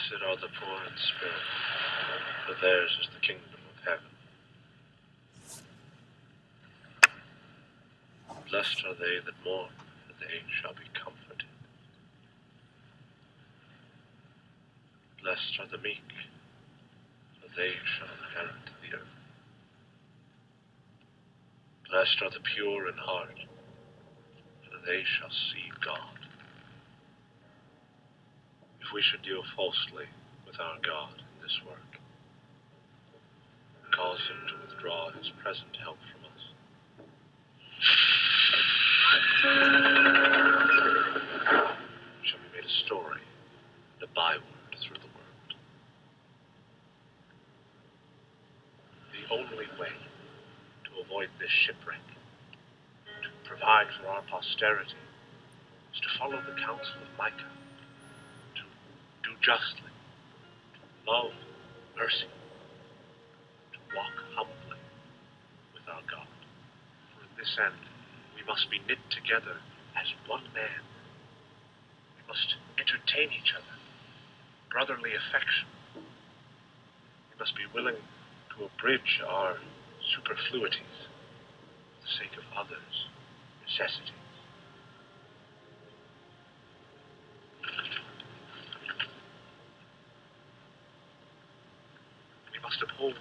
Blessed are the poor in spirit, for theirs is the kingdom of heaven. Blessed are they that mourn, for they shall be comforted. Blessed are the meek, for they shall inherit the earth. Blessed are the pure in heart, for they shall see God. If we should deal falsely with our God in this work, cause him to withdraw his present help from us, it shall be made a story and a byword through the world. The only way to avoid this shipwreck, to provide for our posterity, is to follow the counsel of Micah, to do justly, to love mercy, to walk humbly with our God. For in this end, we must be knit together as one man. We must entertain each other, brotherly affection. We must be willing to abridge our superfluities for the sake of others' necessities. We must uphold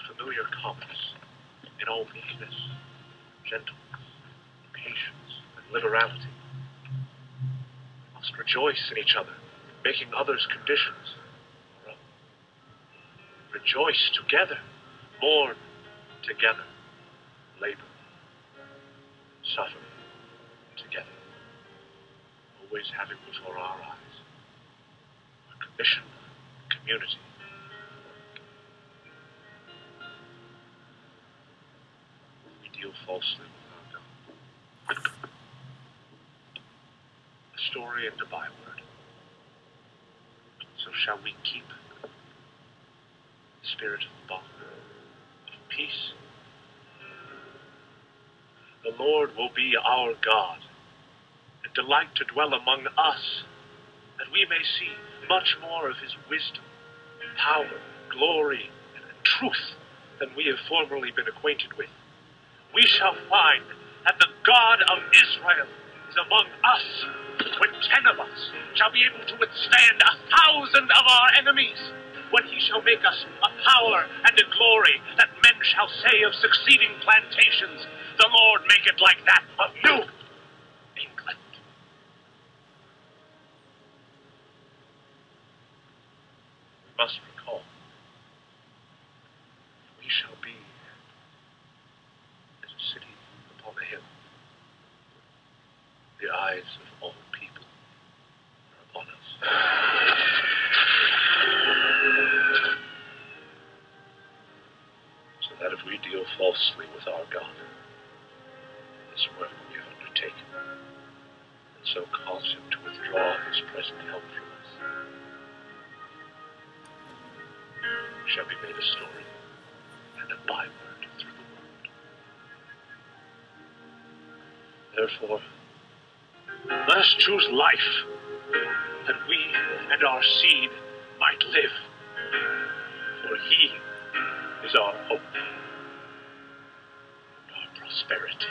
familiar commerce in all meekness, gentleness, patience, and liberality. We must rejoice in each other, making others' conditions our own. Rejoice together, mourn together, labor, suffer together, always having before our eyes our commission, community. We deal falsely with our God. A story and a byword. So shall we keep the spirit of bond, of peace. The Lord will be our God, and delight to dwell among us, that we may see much more of his wisdom, power, glory, and truth than we have formerly been acquainted with. We shall find that the God of Israel is among us, when 10 of us shall be able to withstand 1,000 of our enemies, when he shall make us a power and a glory, that men shall say of succeeding plantations, the Lord make it like that of New England. We must recall, we shall be as a city upon a hill. The eyes of all people are upon us. So that if we deal falsely with our God, this work we have undertaken, and so cause him to withdraw his present help from us, shall be made a story and a byword through the world. Therefore, let us choose life, that we and our seed might live, for he is our hope and our prosperity.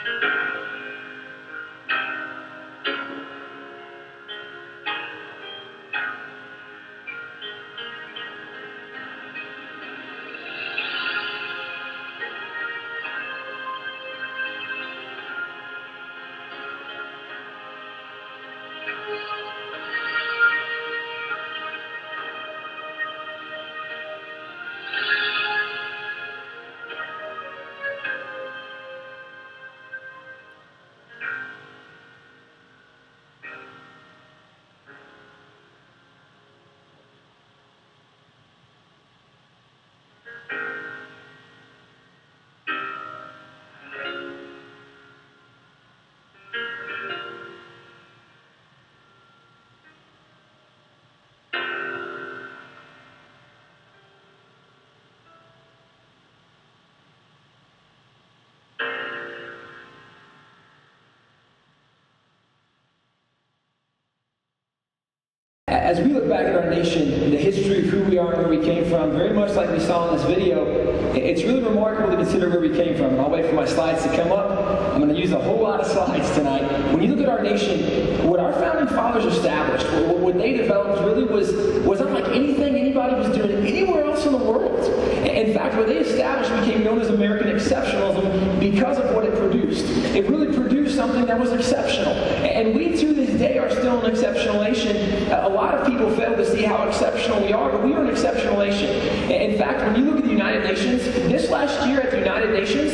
As we look back at our nation, the history of who we are and where we came from, very much like we saw in this video, it's really remarkable to consider where we came from. And I'll wait for my slides to come up. I'm going to use a whole lot of slides tonight. When you look at our nation, what our founding fathers established, what they developed really was unlike anything anybody was doing anywhere else in the world. In fact, what they established became known as American exceptionalism because of what it produced. It really produced something that was exceptional. And we, to this day, are still an exceptional nation. A lot of people fail to see how exceptional we are, but we are an exceptional nation. In fact, when you look at the United Nations, this last year at the United Nations,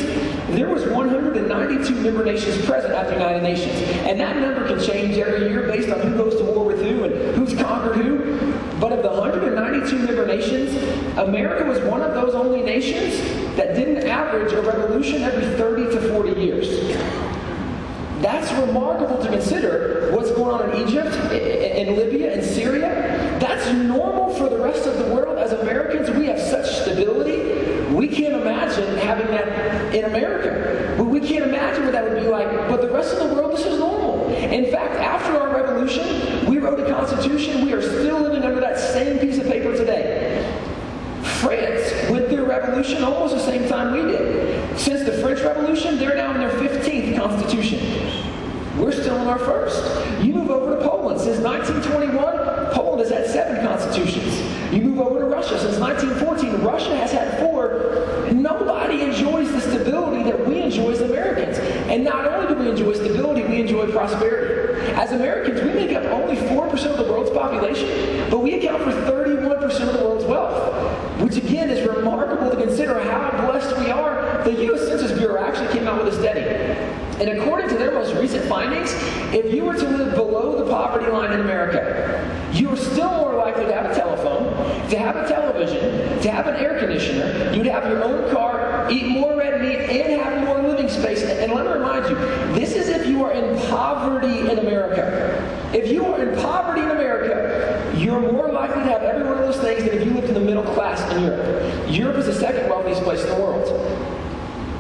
there was 192 member nations present at the United Nations. And that number can change every year based on who goes to war with who and who's conquered who. But of the 192 member nations, America was one of those only nations that didn't average a revolution every 30 to 40 years. That's remarkable to consider what's going on in Egypt, in Libya, and Syria. That's normal for the rest of the world. As Americans, we have such stability. We can't imagine having that in America. We can't imagine what that would be like. But the rest of the world, this is normal. In fact, after our revolution, we wrote a constitution. We are still living under that same piece of paper today. France went through a revolution almost the same time we did. Since the French Revolution, they're now in their 15th constitution. We're still in our first. You move over to Poland. Since 1921, Poland has had 7 constitutions. You move over to Russia. Since 1914, Russia has had 4. Nobody enjoys the stability that we enjoy as Americans. And not only do we enjoy stability, we enjoy prosperity. As Americans, we make up only 4% of the world's population, but we account for 31% of the world's wealth, which again is remarkable to consider how blessed we are. The U.S. Census Bureau actually came out with a study. And according to their most recent findings, if you were to live below the poverty line in America, you are still more likely to have a telephone, to have a television, to have an air conditioner, you'd have your own car, eat more red meat, and have more living space. And let me remind you, this is if you are in poverty in America. If you are in poverty in America, you're more likely to have every one of those things than if you lived in the middle class in Europe. Europe is the second wealthiest place in the world.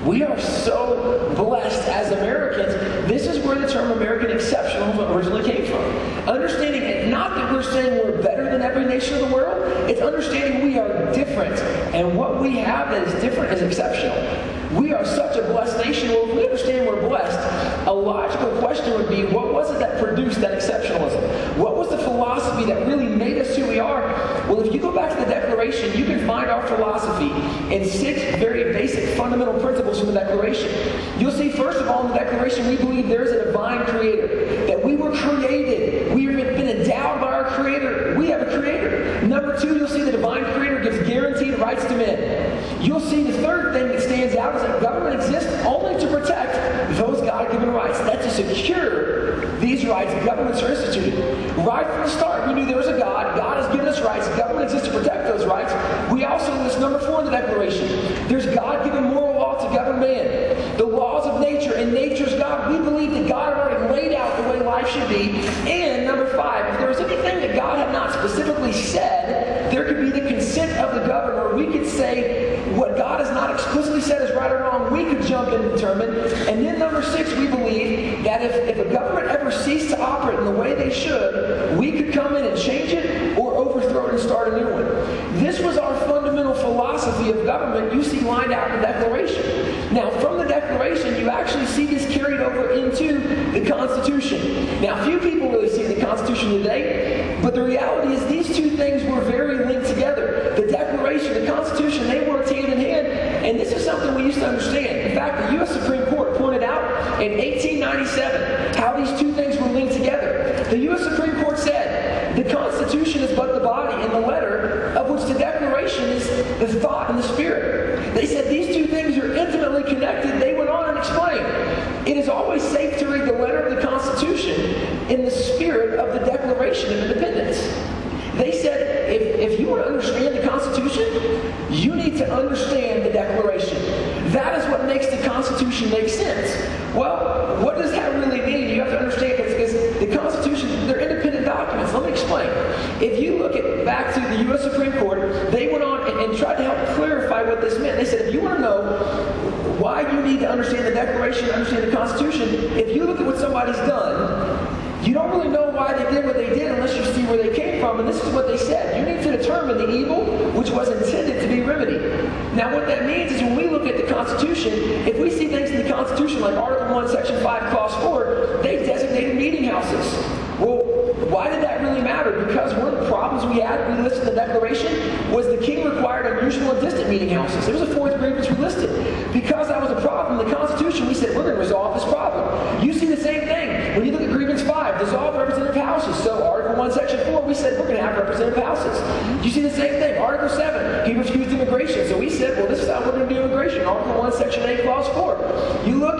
We are so blessed as Americans. This is where the term American exceptionalism originally came from. Understanding it, not that we're saying we're better than every nation of the world, it's understanding we are different. And what we have that is different is exceptional. We are such a blessed nation. Well, if we understand we're blessed, a logical question would be, what was it that produced that exceptionalism? What was the philosophy that really made us who we are? Well, if you go back to the Declaration, you can find our philosophy in 6 very basic fundamental principles from the Declaration. You'll see, first of all, in the Declaration, we believe there is a divine creator, that we were created. We have been endowed by our creator. We have a creator. Number 2, you'll see the divine creator gives guaranteed rights to men. You'll see the third thing that stands out is that government exists only to protect those God-given rights. That to secure these rights, governments are instituted. Right from the start, we knew there was a God. God has given us rights. Government exists to protect those rights. We also list number 4 in the Declaration. There's God-given moral law to govern man. The laws of nature, and nature's God. We believe that God already laid out the way life should be. And number 5, if there was anything that God had not specifically said, there could be the consent of the governor. We could say what God has not explicitly said is right or wrong. We could jump in and determine. And then number 6, we believe that if a government ever ceased to operate in the way they should, we could come in and change it or overthrow it and start a new one. This was our fundamental philosophy of government you see lined out in the Declaration. Now, from the Declaration, you actually see this carried over into the Constitution. Now, few people really see the Constitution today, but the reality is these two things were very linked together. The Declaration, the Constitution, they worked hand in hand, and this is something we used to understand. In fact, the U.S. Supreme Court pointed out in 1897 how these two things were linked together. The U.S. Supreme Court said, the Constitution is but the body and the letter, of which the Declaration is the thought and the spirit. They said these two things are intimately connected. They went on and explained, it is always safe to read the letter of the Constitution in the spirit of the Declaration of Independence. They said, if you want to understand the Constitution, you need to understand the Declaration. That is what makes the Constitution make sense. Well, what does that really mean? You have to understand, because the Constitution, they're independent documents. Let me explain. If you look back to the U.S. Supreme Court, they went on and tried to help clarify what this meant. They said, if you want to know why you need to understand the Declaration, understand the Constitution, if you look at what somebody's done, you don't really know why why they did what they did unless you see where they came from. And this is what they said. You need to determine the evil which was intended to be remedied. Now what that means is when we look at the Constitution, if we see things in the Constitution like Article 1, Section 5, Clause 4, they designated meeting houses. Well, why did that really matter? Because one of the problems we had, we listed in the Declaration, was the king required unusual and distant meeting houses. It was a fourth grievance we listed. Because that was a problem in the Constitution, we said, we're going to resolve this problem. You see the same thing when you look at Grievance 5, dissolve representative houses. So Article 1, Section 4, we said, we're going to have representative houses. You see the same thing. Article 7, he refused immigration. So we said, well, this is how we're going to do immigration. Article 1, Section 8, Clause 4. You look,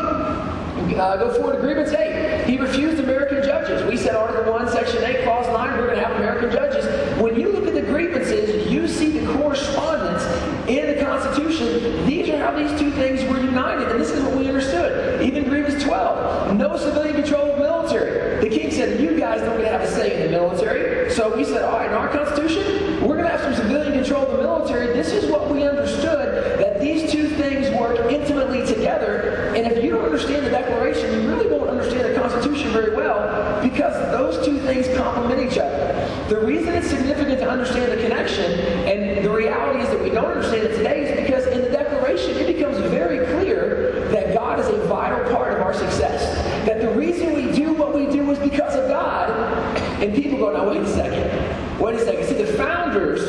go forward to Grievance 8. He refused American judges. We said Article 1, Section 8, Clause 9, we're going to have American judges. When you look at the grievances, you see the correspondence in the Constitution. These are how these two things were united, and this is what we understood. Even Grievance 12, no civilian control of military. The king said, you guys don't have a say in the military. So we said, all right, in our Constitution, we're going to have some civilian control of the military. This is what we understood, that these two things work intimately together. And if you don't understand the Declaration, you really won't understand the Constitution very well, because those two things complement each other. The reason it's significant to understand the connection, and the reality is that we don't understand it today, is because in the Declaration it becomes very clear that God is a vital part of our success. That the reason we do what we do is because of God. And people go, now wait a second. Wait a second. See, the founders,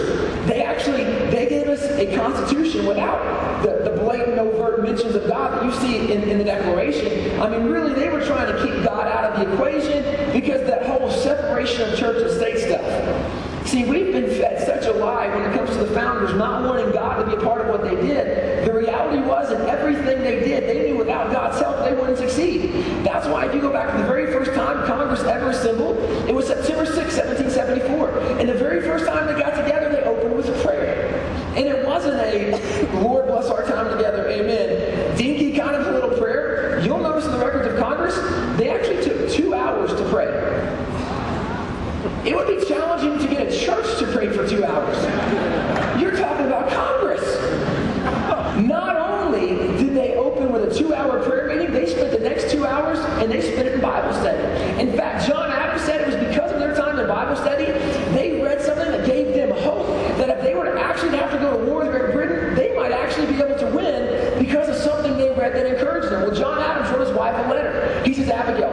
they gave us a constitution without the blatant, overt mentions of God that you see in the Declaration. I mean, really, they were trying to keep God out of the equation because that whole separation of church and state stuff. See, we've been fed such a lie when it comes to the founders not wanting God to be a part of what they did. The reality was that everything they did, they knew without God's help they wouldn't succeed. That's why if you go back to the very first time Congress ever assembled, it was September 6, 1774. And the very first time they got together, they opened with prayer. And it wasn't a, Lord bless our time together, amen, dinky kind of a little prayer. You'll notice in the records of Congress, they actually took 2 hours to pray. It would be challenging to get a church to pray for 2 hours. You're talking about Congress. Not only did they open with a 2-hour prayer meeting, they spent the next 2 hours and they spent it in Bible study. In fact, John Adams said it was because of their time in Bible study, they read something that gave them hope that if they were to actually have to go to war with Great Britain, they might actually be able to win because of something they read that encouraged them. Well, John Adams wrote his wife a letter. He says, Abigail,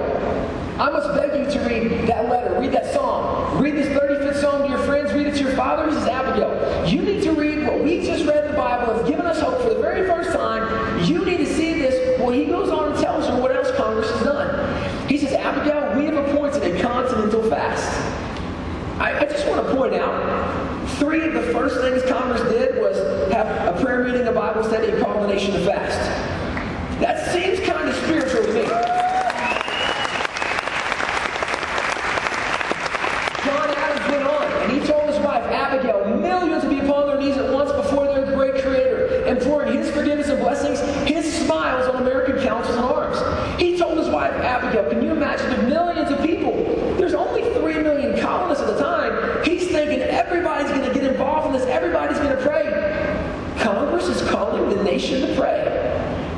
I must beg you to read that letter, read that psalm, read this 35th psalm to your friends, read it to your father. He says, Abigail, you need to read what we just read in the Bible. It's given us hope for the very first time. You need to see this. Well, he goes on and tells her what else Congress has done. He says, Abigail, we have appointed a continental fast. I just want to point out, 3 of the first things Congress did was have a prayer meeting, a Bible study, and call the nation to fast. That seems kind of spiritual to me. John Adams went on, and he told his wife, Abigail, millions will be upon their knees at once before their great Creator, imploring His forgiveness and blessings, His smiles on American councils and arms. He told his wife, Abigail, can you imagine if millions of people, there's only 3 million colonists at the time, he's thinking everybody's going to get involved in this, everybody's going to pray. Congress is calling the nation to pray.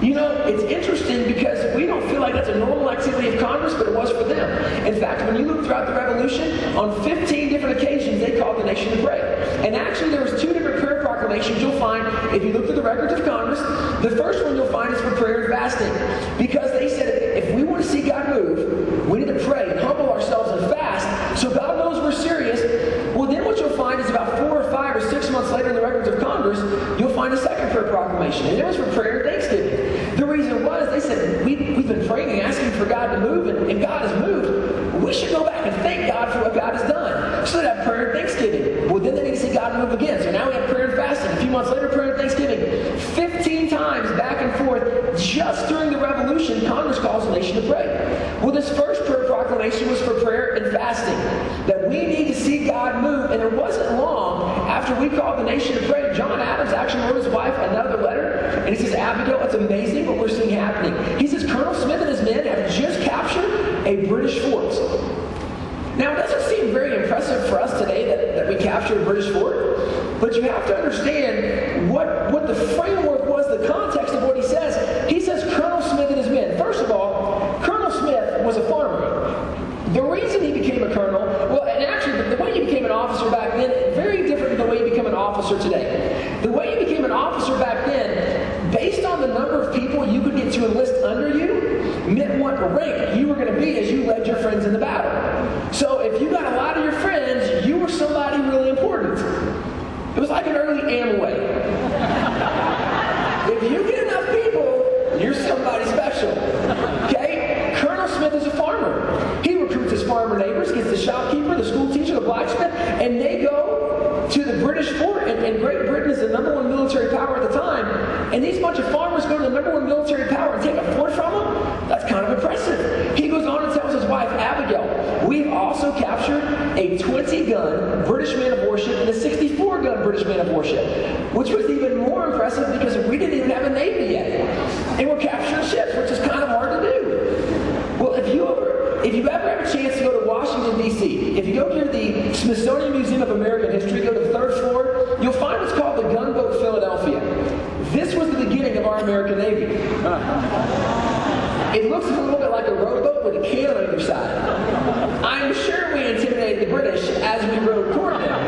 You know, it's interesting because we don't feel like that's a normal activity of Congress, but it was for them. In fact, when you look throughout the Revolution, on 15 different occasions, they called the nation to pray. And actually, there was 2 different prayer proclamations you'll find if you look through the records of Congress. The first one you'll find is for prayer and fasting. Because they said, if we want to see God move, we need to pray and humble ourselves and fast so God knows we're serious. Well, then what you'll find is about 4 or 5 or 6 months later in the records of Congress, you'll find a second prayer proclamation. And it was for prayer and thanksgiving. The reason was, they said, we've been praying and asking for God to move, and God has moved. We should go back and thank God for what God has done. So they have prayer and thanksgiving. Well, then they need to see God move again. So now we have prayer and fasting. A few months later, prayer and thanksgiving. 15 times back and forth, just during the Revolution, Congress calls the nation to pray. Well, this first prayer proclamation was for prayer and fasting. That we need to see God move. And it wasn't long after we called the nation to pray, John Adams actually wrote his wife another letter. And he says, Abigail, it's amazing what we're seeing happening. He says, Colonel Smith and his men have just captured a British fort. Now, it doesn't seem very impressive for us today that we captured a British fort, but you have to understand what the framework was, the context of what he says. He says, Colonel Smith and his men. First of all, Colonel Smith was a farmer. The reason he became a colonel officer today. The way you became an officer back then, based on the number of people you could get to enlist under you, meant what rank you were going to be as you led your friends in the battle. So if you got a lot of your friends, you were somebody really important. It was like an early Amway. If you get enough people, you're somebody special. Okay? Colonel Smith is a farmer. He recruits his farmer neighbors, gets the shopkeeper, the school teacher, the blacksmith, and they go to the British fort, and Great Britain is the #1 military power at the time, and these bunch of farmers go to the #1 military power and take a fort from them? That's kind of impressive. He goes on and tells his wife, Abigail, we've also captured a 20-gun British man of warship and a 64-gun British man of warship, which was even more impressive because we didn't even have a navy yet. And we're capturing ships, which is kind of hard to do. Well, if you ever have a chance to go to Washington, D.C., if you go to the Smithsonian Museum of American History, go to the 3rd floor, you'll find what's called the Gunboat Philadelphia. This was the beginning of our American Navy. It looks a little bit like a rowboat with a cannon on either side. I'm sure we intimidated the British as we rowed toward them.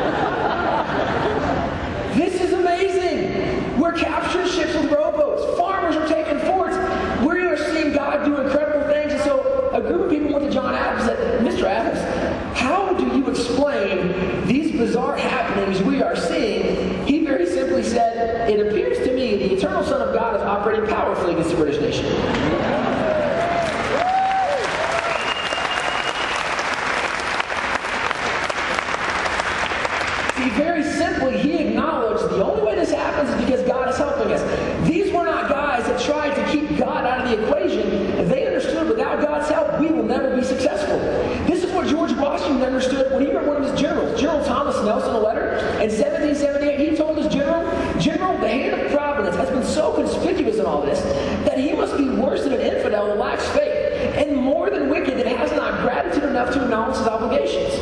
This is amazing. We're capturing ships with rowboats. Farmers are taking forts. We are seeing God do incredible things. And so a group of people went to John Adams and said, Mr. Adams, how do you explain these bizarre happenings we are seeing? He very simply said, it appears to me the eternal Son of God is operating powerfully against the British nation. Very simply, he acknowledged the only way this happens is because God is helping us. These were not guys that tried to keep God out of the equation. They understood without God's help, we will never be successful. This is what George Washington understood when he wrote one of his generals, General Thomas Nelson, a letter in 1778. He told his general, the hand of providence has been so conspicuous in all this that he must be worse than an infidel that lacks faith, and more than wicked that has not gratitude enough to acknowledge his obligations.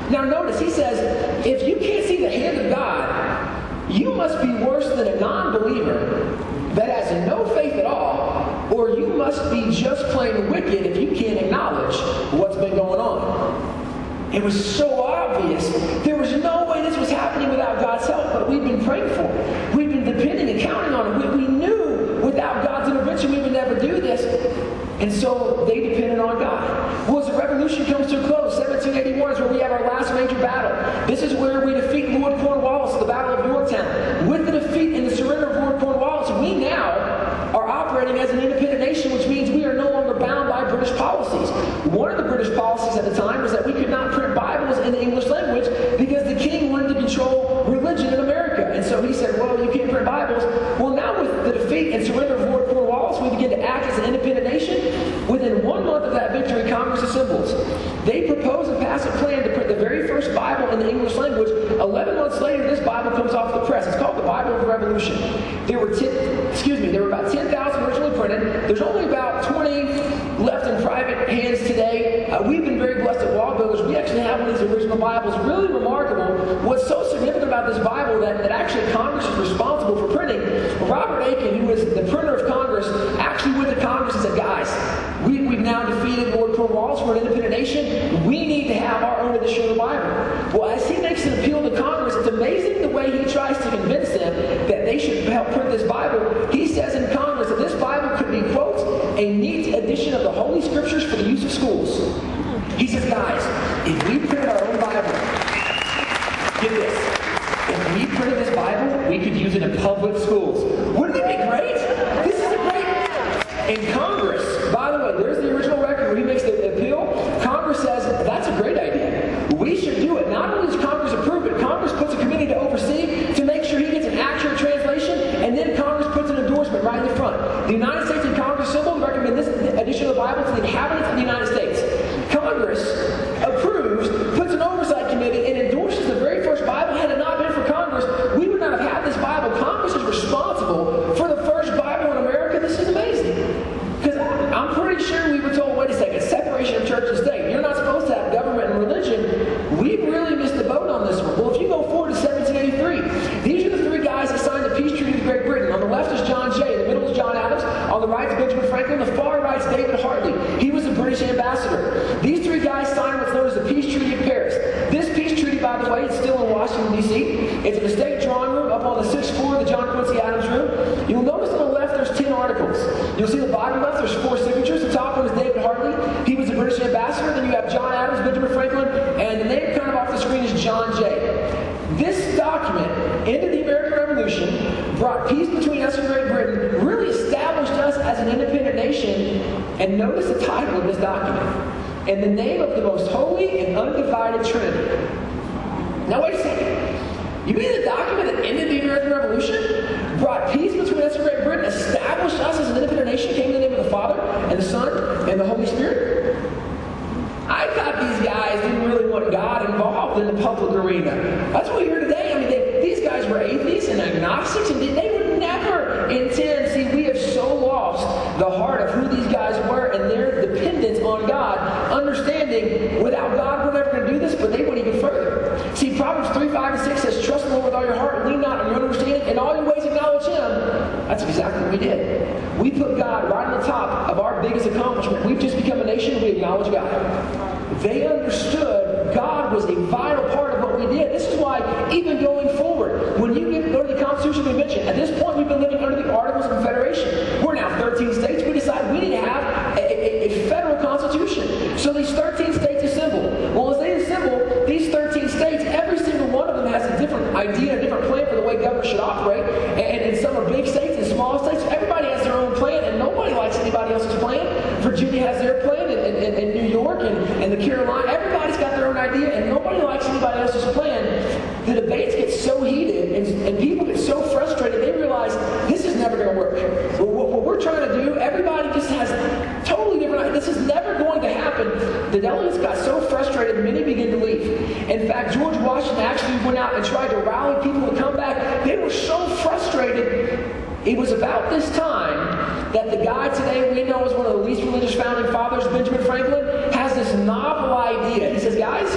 Now notice, he says, if you can't see the hand of God, you must be worse than a non-believer that has no faith at all, or you must be just plain wicked if you can't acknowledge what's been going on. It was so obvious. There was no way this was happening without God's help, but we've been praying for it. We've been depending and counting on it. We knew without God's intervention we would never do this. And so they depended on God. Well, as the revolution comes to a close, 1781 is where we have our last major battle. This is where we defeat Lord Cornwallis at the Battle of Yorktown. With the defeat and the surrender of Lord Cornwallis, we now are operating as an independent nation, which means we are no longer bound by British policies. One of the British policies at the time was that we could not print Bibles in the English language because the king wanted to control religion in America. And so he said, well, you can't print Bibles. Well, now with the defeat and surrender of Lord Cornwallis, we begin to act as an independent nation. Within 1 month of that victory, Congress assembles. They propose and pass a plan to print the very first Bible in the English language. 11 months later, this Bible comes off the press. It's called the Bible of the Revolution. There were about 10,000 originally printed. There's only about 20 left in private hands today. We've been very blessed at Wall Builders. We actually have one of these original Bibles. Really remarkable. What's so significant about this Bible that actually Congress is responsible for printing. Robert Aiken, who was the printer of Congress, actually went to Congress and said, guys, we've now defeated Lord Cornwallis. We're an independent nation. We need to have our own edition of the Bible. Well, as he makes an appeal to Congress, it's amazing the way he tries to convince them that they should help print this Bible. He says in Congress that this Bible could be, quote, a neat edition of the Holy Scriptures for the use of schools. He says, guys, if we print our own Bible, get this, if we printed this Bible, we could use it in public schools. Wouldn't it be great? This is a great... In Congress, by the way, there's the original record where he makes the appeal. Congress says, that's a great idea. We should do it. Not only does Congress approve it, Congress puts a committee to oversee to make sure he gets an accurate translation, and then Congress puts an endorsement right in the front. The United States and Congress assemble and recommend this edition of the Bible to the inhabitants of the United States. Congress approves, puts an oversight committee, and endorses the very first Bible. Had it not been for Congress, we would not have had this Bible. Congress is responsible for the first Bible in America. This is amazing. Because I'm pretty sure we were told, wait a second, separation of church and state. You're not supposed to have government and religion. We've really missed the boat on this one. Well, if you go forward to 1783, these are the three guys that signed the peace treaty with Great Britain. On the left is John Jay, in the middle is John Adams, on the right is Benjamin Franklin, the far right is David Hartley. He was the British ambassador. These three guys signed what's known as the Peace Treaty of Paris. This peace treaty, by the way, is still in Washington, D.C. It's in the state drawing room You'll see the bottom left, there's 4 signatures. The top one is David Hartley. He was a British ambassador. Then you have John Adams, Benjamin Franklin, and the name kind of off the screen is John Jay. This document ended the American Revolution, brought peace between us and Great Britain, really established us as an independent nation, and notice the title of this document, "In the name of the most holy and undivided Trinity." Now wait a second. You mean the document that ended the American Revolution, brought peace between us and Great Britain, established us as an independent nation, came in the name of the Father, and the Son, and the Holy Spirit? I thought these guys didn't really want God involved in the public arena. That's what we hear today. I mean, these guys were atheists and agnostics, and they would never intend. See, we have so lost the heart of who these guys were and their dependence on God, understanding without God we're never going to do this, but they went even further. See, Proverbs 3, 5, and 6 says, "Trust the Lord with all your heart, lean not on your own understanding, in all your ways acknowledge Him." That's exactly what we did. We put God right on the top of our biggest accomplishment. We've just become a nation, we acknowledge God. They understood God was a vital part of what we did. This is why, even going forward, when you go to the Constitution Convention, at this point we've been living under the Articles of Confederation. We're now 13 states. We decided we need to have a federal constitution. So these 13 states assemble. Well, as they assemble, these 13 states, every single one of them has a different idea, a different plan for the way government should operate. And some are big states and small states. Everybody has their own plan, and nobody likes anybody else's plan. Virginia has their plan, and New York, and the Carolina. Everybody's got their own idea, and nobody likes anybody else's plan. The debates get so heated, and people get so frustrated, they realize this is never going to work. What we're trying to do, everybody just has totally different ideas. This is never going to happen. The delegates got so frustrated, many began to leave. In fact, George Washington actually went out and tried to rally people to come back. They were so frustrated. It was about this time that the guy today we know as one of the least religious founding fathers, Benjamin Franklin, has this novel idea. He says, "Guys,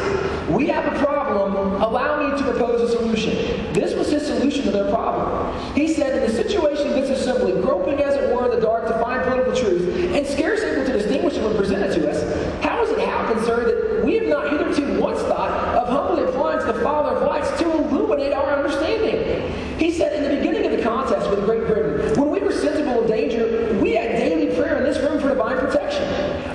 we have a problem. Allow me to propose a solution." This was his solution to their problem. He said, "In the situation this assembly, groping as it were in the dark to find political truth, and scarce able to distinguish it when presented to us, how has it happened, sir, that we have not hitherto once thought of humbly applying to the Father of lights to illuminate our understanding?" He said, "In the beginning of the contest with Great Britain, when we were sensible of danger, we had daily prayer in this room for divine protection.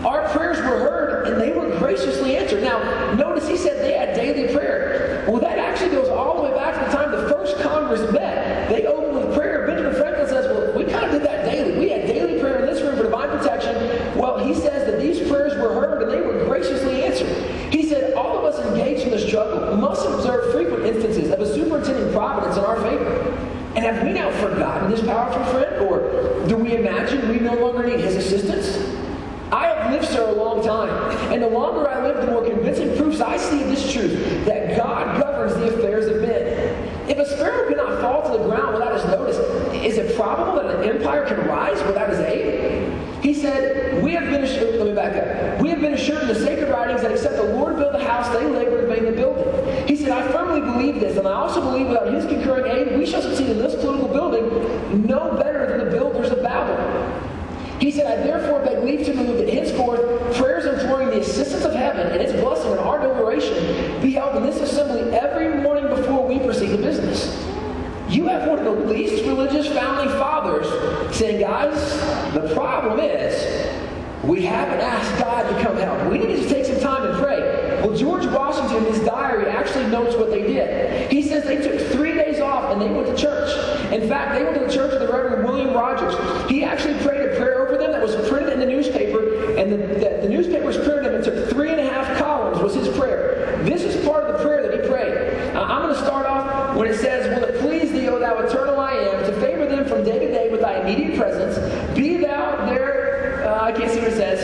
Our prayers were heard, and they were graciously answered." Now, notice he said they had daily prayer. Well, that actually goes all the way back to the time the first Congress met. They opened with prayer. Benjamin Franklin says, "Well, we kind of did that daily. We had daily prayer in this room for divine protection." Well, he says that these prayers were heard, and they were graciously answered. He said, "All of us engaged in the struggle must observe frequent instances of a superintending providence in our favor. And have we now forgotten this powerful friend, or do we imagine we no longer need his assistance? I have lived, sir, a long time, and the longer I live, the more convincing proofs I see of this truth, that God governs the affairs of men. If a sparrow cannot fall to the ground without his notice, is it probable that an empire can rise without his aid?" He said, "We have been assured," let me back up. "We have been assured in the sacred writings that except the Lord build the house, they labor in vain to build it." He said, "I firmly believe this, and I also believe without his concurring aid, we shall succeed in this political building no better than the builders of Babel." He said, "I therefore beg leave to move that henceforth prayers imploring the assistance of heaven and its blessing on our deliberation be held in this assembly every morning before we proceed to business." You have one of the least religious founding fathers saying, "Guys, the problem is we haven't asked God to come help. We need to take some time and pray." Well, George Washington, in his diary, actually notes what they did. He says they took 3 days off and they went to church. In fact, they went to the church of the Reverend William Rogers. He actually prayed a prayer over them that was printed in the newspaper, and the newspapers printed them and took 3.5 columns was his prayer. This is part of the prayer that he prayed. I'm going to start off when it says, "Will it please thee, O thou eternal I am, to favor them from day to day with thy immediate presence? Be thou their," I can't see what it says.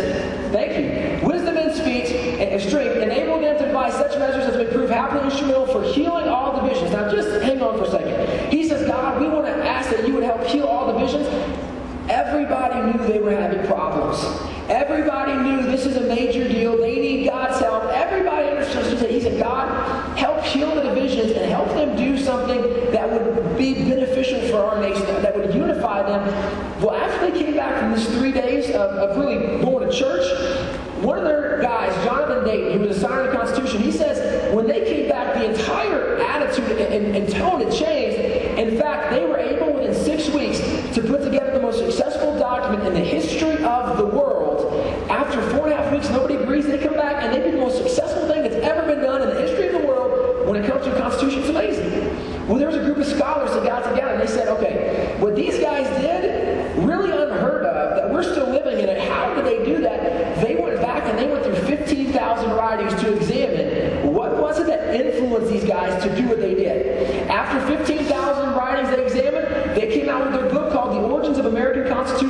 Thank you. "Wisdom and speech and strength, enable them to devise such measures as may prove happily instrumental for healing all divisions." Now just hang on for a second. He says, "God, we want to ask that you would help heal all divisions." Everybody knew they were having problems. Everybody knew this is a major deal. They need God's help. Everybody understood. He said, "God, help heal the divisions and help them do something that would be beneficial for our nation, that would unify them." Well, after they came back from this 3 days of really going to church, one of their guys, Jonathan Dayton, who was a signer of the Constitution, he says when they came back, the entire attitude and tone had changed. In fact, they were able within 6 weeks to put together the most successful document in the history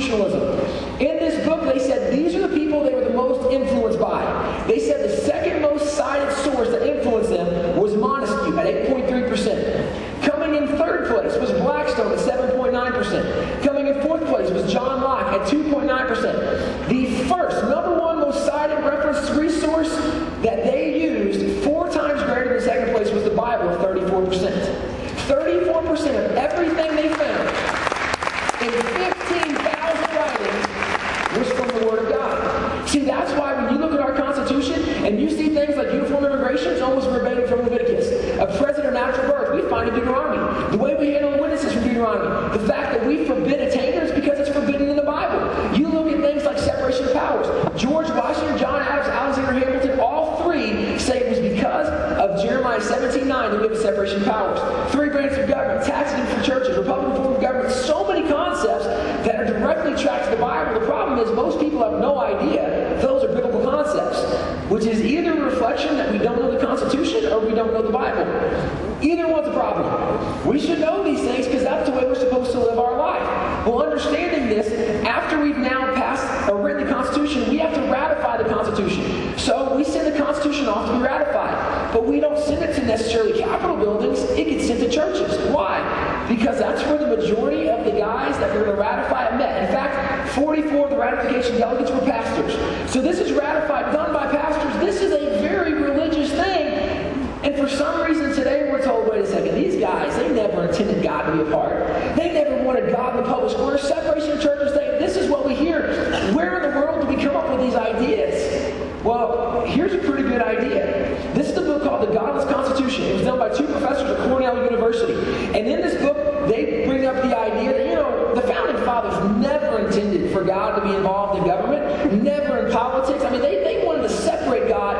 constitutionalism. In this book, they said these are the people they were the most influenced by. They said the second most cited source that influenced them was Montesquieu at 8.3%. Coming in third place was Blackstone at 7.9%. Coming in fourth place was John Locke at 2.9%. The first, number one most cited reference resource that they used, 4 times greater than second place, was the Bible at 34%. 34% of everything they found in 15,000 writings was from the Word of God. See, that's why when you look at our Constitution and you see things like uniform immigration, it's almost verbatim from Leviticus. A president of natural birth, we find in Deuteronomy. The way we handle witnesses from Deuteronomy. The fact that we forbid attainder is because it's forbidden in the Bible. You look at things like separation of powers. George Washington, John Adams, Alexander Hamilton, all three say it was because of Jeremiah 17:9 that we have a separation of powers. 3 branches of government, taxing for churches, Republican form of government, so many concepts that are directly tracked to the Bible. The problem is most people have no idea those are biblical concepts, which is either a reflection that we don't know the Constitution or we don't know the Bible. Either one's a problem. We should know these things because that's the way we're supposed to live our life. Well, understanding this, after we've now passed or written the Constitution, we have to ratify the Constitution. So we send the Constitution off to be ratified. But we don't send it to necessarily Capitol buildings. It gets sent to churches. Why? Because that's where the majority of the guys that were going to ratify it met. In fact, 44 of the ratification delegates were pastors. So this is ratified, done by pastors. This is a very religious thing. And for some reason today we're told, wait a second, these guys, they never intended God to be a part. They never wanted God in the public square. Separation of church and state. This is what we hear. Where in the world do we come up with these ideas? Well, here's a pretty good idea. This is the book called The Godless Constitution. It was done by 2 professors at Cornell University. And in this book, they bring up the idea that, the founding fathers never intended for God to be involved in government, never in politics. I mean, they wanted to separate God.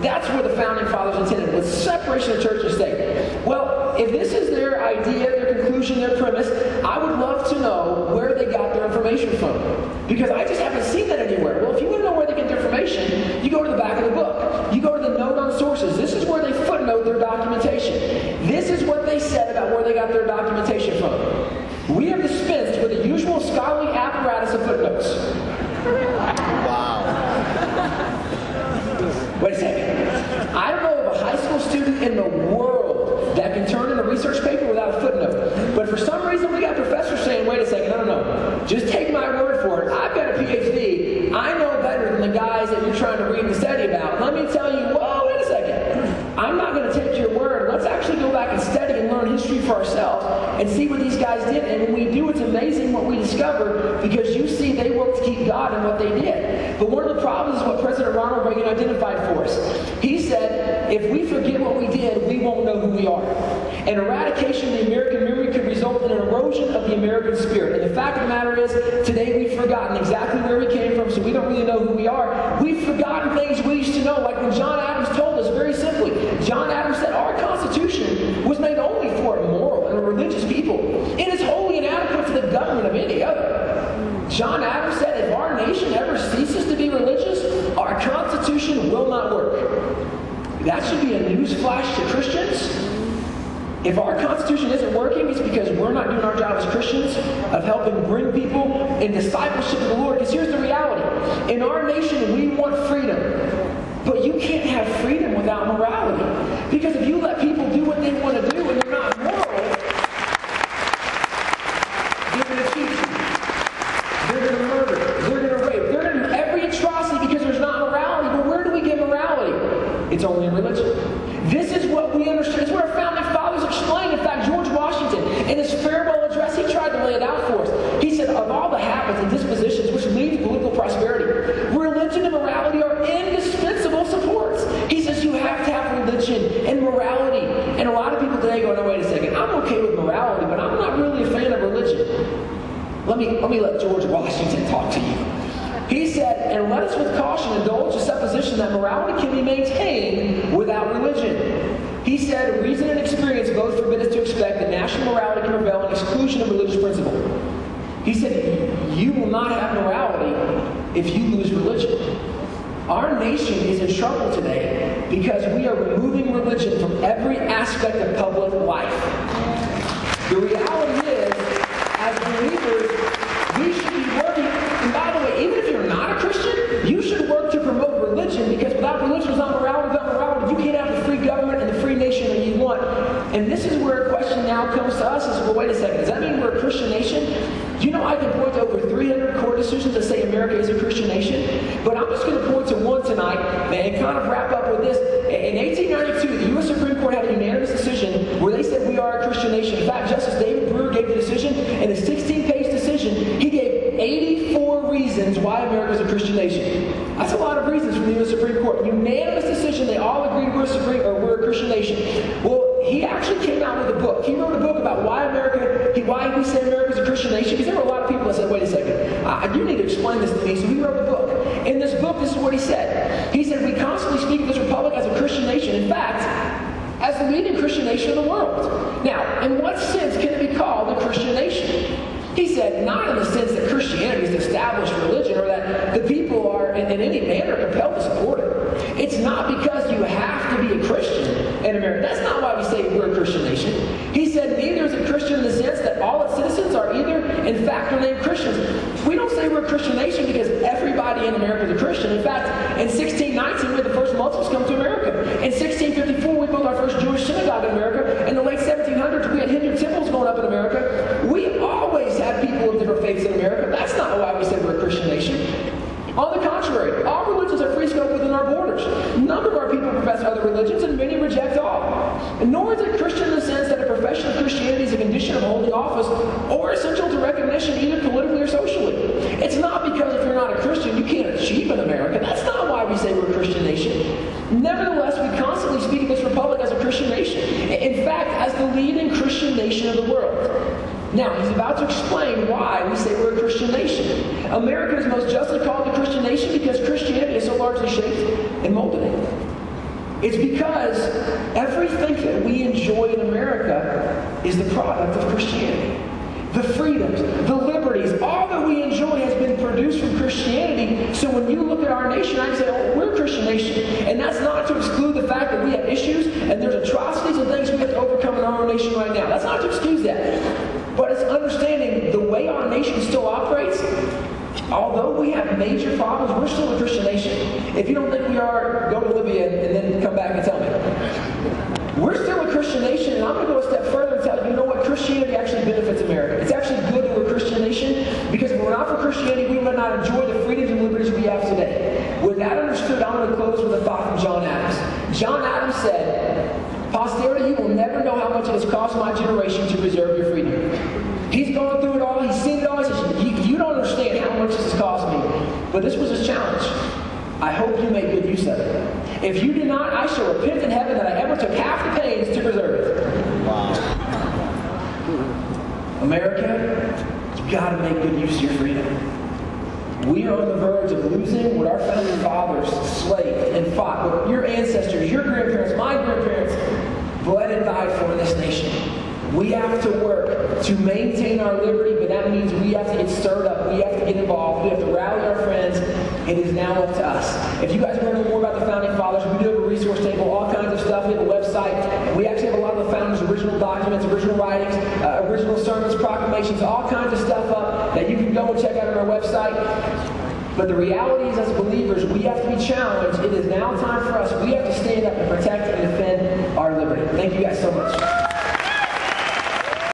That's where the founding fathers intended, with separation of church and state. Well, if this is their idea, their conclusion, their premise, I would love to know where they got their information from. Because I just haven't seen that anywhere. Well, if you want to know where they get their information, you go to the back of the book. You go to the note on sources. This is where they footnote their documentation. This is what they said about where they got their documentation from. We have dispensed with the usual scholarly apparatus of footnotes. Wow. Wait a second. I don't know of a high school student in the world that can turn in a research paper without a footnote. But for some reason, we got professors saying, wait a second, no. Just take my word for it. I've got a PhD. I know better than the guys that you're trying to read and study about. Let me tell you, whoa, wait a second. I'm not going to take your word. Let's actually go back and study and learn history for ourselves and see what these guys did. And when we do, it's amazing what we discover, because you see they worked to keep God in what they did. But one of the problems is what President Ronald Reagan identified for us. He said, if we forget what we did, we won't know who we are. And eradication of the American memory could result in an erosion of the American spirit. And the fact of the matter is, today we've forgotten exactly where we came from, so we don't really know who we are. We've forgotten things we used to know, like when John Adams told us very simply. John Adams said our Constitution was made only for a moral and a religious people. It is wholly inadequate for the government of any other. John Adams said if our nation ever ceases to be religious, our Constitution will not work. That should be a news flash to Christians. If our Constitution isn't working, it's because we're not doing our job as Christians of helping bring people in discipleship of the Lord. Because here's the reality. In our nation, we want freedom. But you can't have freedom without morality. Because if you let people do what they want to do and they're not moral, they're going to cheat you. They're going to murder. They're going to rape. They're going to do every atrocity because there's not morality. But where do we get morality? It's only in religion. This is what we understand. It's what our founding fathers explained. In fact, George Washington, in his farewell address, he tried to lay it out for us. He said, of all the habits and dispositions which lead to political prosperity, religion and morality are indispensable supports. He says you have to have religion and morality. And a lot of people today go, no, wait a second. I'm okay with morality, but I'm not really a fan of religion. Let me let George Washington talk to you. He said, and let us with caution indulge the supposition that morality can be maintained without religion. He said, reason and experience both forbid us to expect that national morality can prevail in exclusion of religious principle. He said, you will not have morality if you lose religion. Our nation is in trouble today because we are removing religion from every aspect of public life. The reality is, as believers, we should be working is a Christian nation. But I'm just going to point to one tonight and kind of wrap up with this. In 1892, the U.S. Supreme Court had a unanimous decision where they said we are a Christian nation. In fact, Justice David Brewer gave the decision. In a 16-page decision, he gave 84 reasons why America is a Christian nation. That's a lot of reasons from the U.S. Supreme Court. Unanimous decision. They all agreed we're a Christian nation. Well, he actually came out with a book. He wrote a book about why we say America is a Christian nation. Because there were a lot of people that said, wait a second, you need to explain this to me. So he wrote a book. In this book, this is what he said. He said, we constantly speak of this republic as a Christian nation. In fact, as the leading Christian nation in the world. Now, in what sense can it be called a Christian nation? He said, not in the sense that Christianity is an established religion or that the people are in any manner compelled to support it. It's not because you have to be a Christian in America. That's not why we say we're a Christian nation. He said, neither is a Christian in the sense that all its citizens are either, in fact, or named Christians. We don't say we're a Christian nation because everybody in America is a Christian. In fact, in 1619, we had the first Muslims come to America. In 1654, we built our first Jewish synagogue in America. In the late 1700s, we had Hindu temples going up in America. We always had people of different faiths in America. That's not why we say we're a Christian nation. On the contrary, all religions have free scope within our borders. None of our people profess other religions, and many reject all. And nor is it Christian in the sense that a profession of Christianity is a condition of holding office or essential to recognition either politically or socially. It's not because if you're not a Christian, you can't achieve in America. That's not why we say we're a Christian nation. Nevertheless, we constantly speak of this republic as a Christian nation. In fact, as the leading Christian nation of the world. Now, he's about to explain why we say we're a Christian nation. America is most justly called a Christian nation because Christianity is so largely shaped and molded it. It's because everything that we enjoy in America is the product of Christianity. The freedoms, the liberties, all that we enjoy has been produced from Christianity. So when you look at our nation, I can say, oh, we're a Christian nation. And that's not to exclude the fact that we have issues and there's atrocities and things we have to overcome in our own nation right now. That's not to excuse that. But it's understanding the way our nation still operates. Although we have major problems, we're still a Christian nation. If you don't think we are, go to Libya and then come back and tell me. We're still a Christian nation, and I'm going to go a step further and tell you, you know what? Christianity actually benefits America. It's actually good that we're a Christian nation, because if we're not for Christianity, we might not enjoy the freedoms and liberties we have today. With that understood, I'm going to close with a thought from John Adams. John Adams said, posterity, you will never know how much it has cost my generation to preserve your freedom. He's gone through it all. He's seen it all. He says, you don't understand how much this has cost me. But this was his challenge. I hope you make good use of it. If you do not, I shall repent in heaven that I ever took half the pains to preserve it. Wow. America, you've got to make good use of your freedom. We are on the verge of losing what our founding fathers slaved and fought, what your ancestors, your grandparents, my grandparents bled and died for in this nation. We have to work to maintain our liberty, but that means we have to get stirred up. We have to get involved. We have to rally our friends. It is now up to us. If you guys want to know more about the Founding Fathers, we do have a resource table, all kinds of stuff. We have a website. We actually have a lot of the Founders' original documents, original writings, original sermons, proclamations, all kinds of stuff up that you can go and check out on our website. But the reality is, as believers, we have to be challenged. It is now time for us. We have to stand up and protect and defend our liberty. Thank you guys so much.